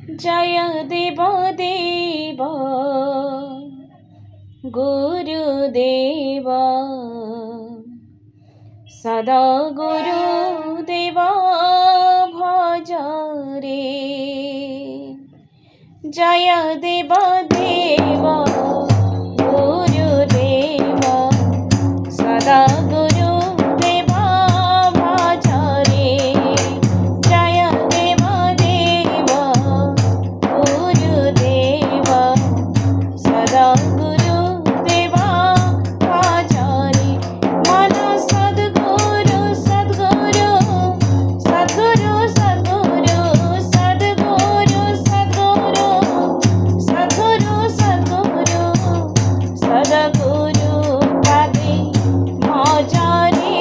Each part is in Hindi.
जय देव देव गुरुदेव सदा गुरुदेव भज रे। जय देव देव गुरुदेव सदा गुरुदेव भज रे। जय देव देव गुरुदेव सदा गुरुदेव भज रे। मन सद्गुरु सद्गुरु सद्गुरु सद्गुरु सद्गुरु सद्गुरु सद्गुरु सद्गुरु सद्गुरु पादे भज रे।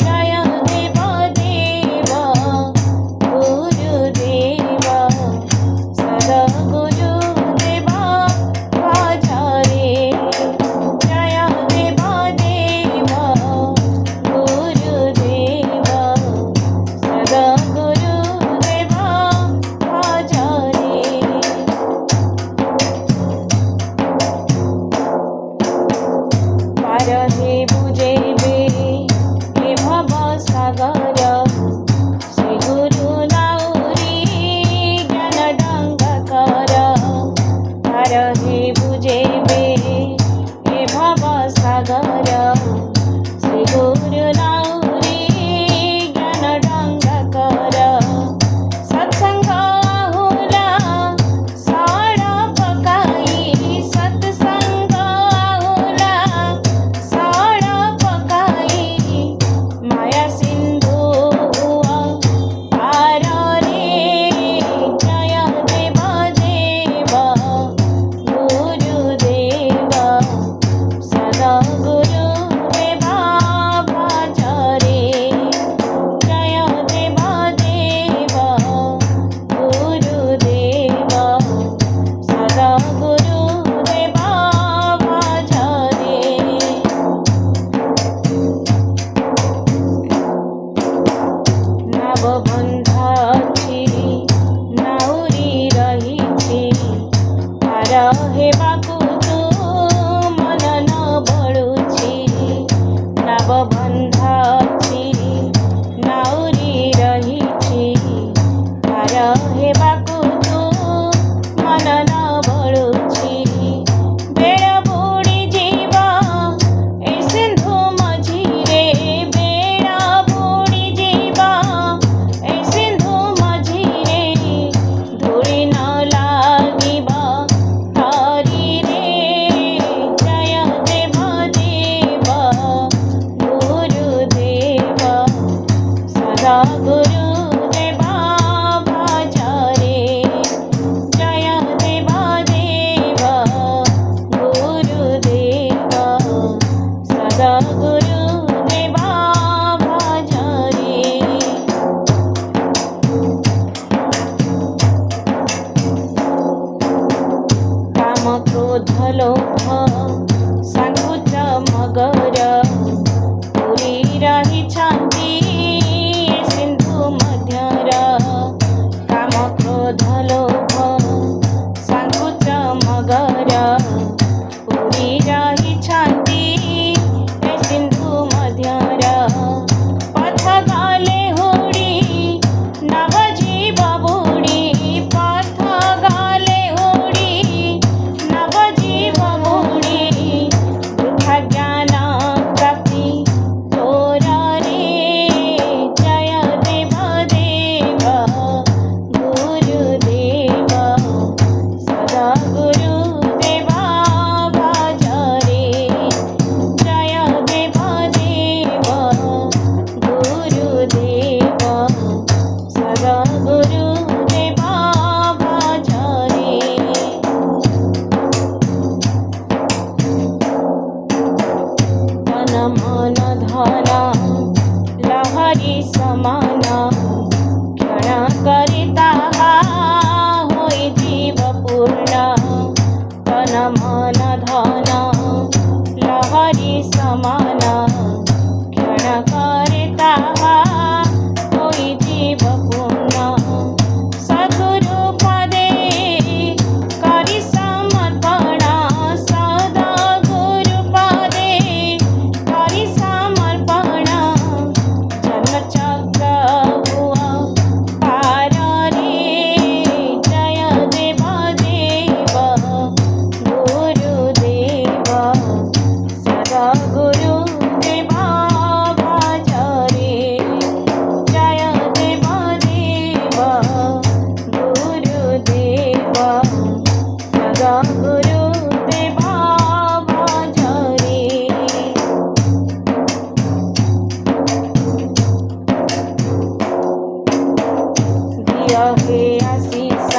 जय देव देव गुरुदेव सद्गुरुदेव भज रे। जय देव देव गुरुदेव सद्गुरुदेव भज रे। पार हे बुझेबे हे भव सागर श्री गुरु नाउरी ज्ञान डंगाकर। पार हे बुझेबे हे भव सागर श्री गुरु नाउरी ज्ञान डंगाकर। सत्संग आहुला साड़ा पकाई सत्संग आहुला साड़ा पकाई माया सिंधु पार रे। जय देव देव गुरुदेव सदा गुरुदेव भज रे। जय देव देव गुरुदेव सदा गुरुदेव भज रे। नवबन्ध अछि नाउरी रहिछि पार हेबाकु तू मन न बळुछि। नवबन्ध अछि नाउरी रहिछि पार हेबाकु तू मन न बळुछि। बेळ बुडी जीव ए सिंधु मझिरे बेळ बुडी जीव ए सिंधु मझिरे धूଳି न लागिब धरी रे। जय देव देव गुरुदेव सदा गुरुदेव भज रे।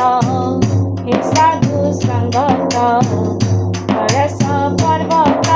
हे साधू संगत हरस पर्वत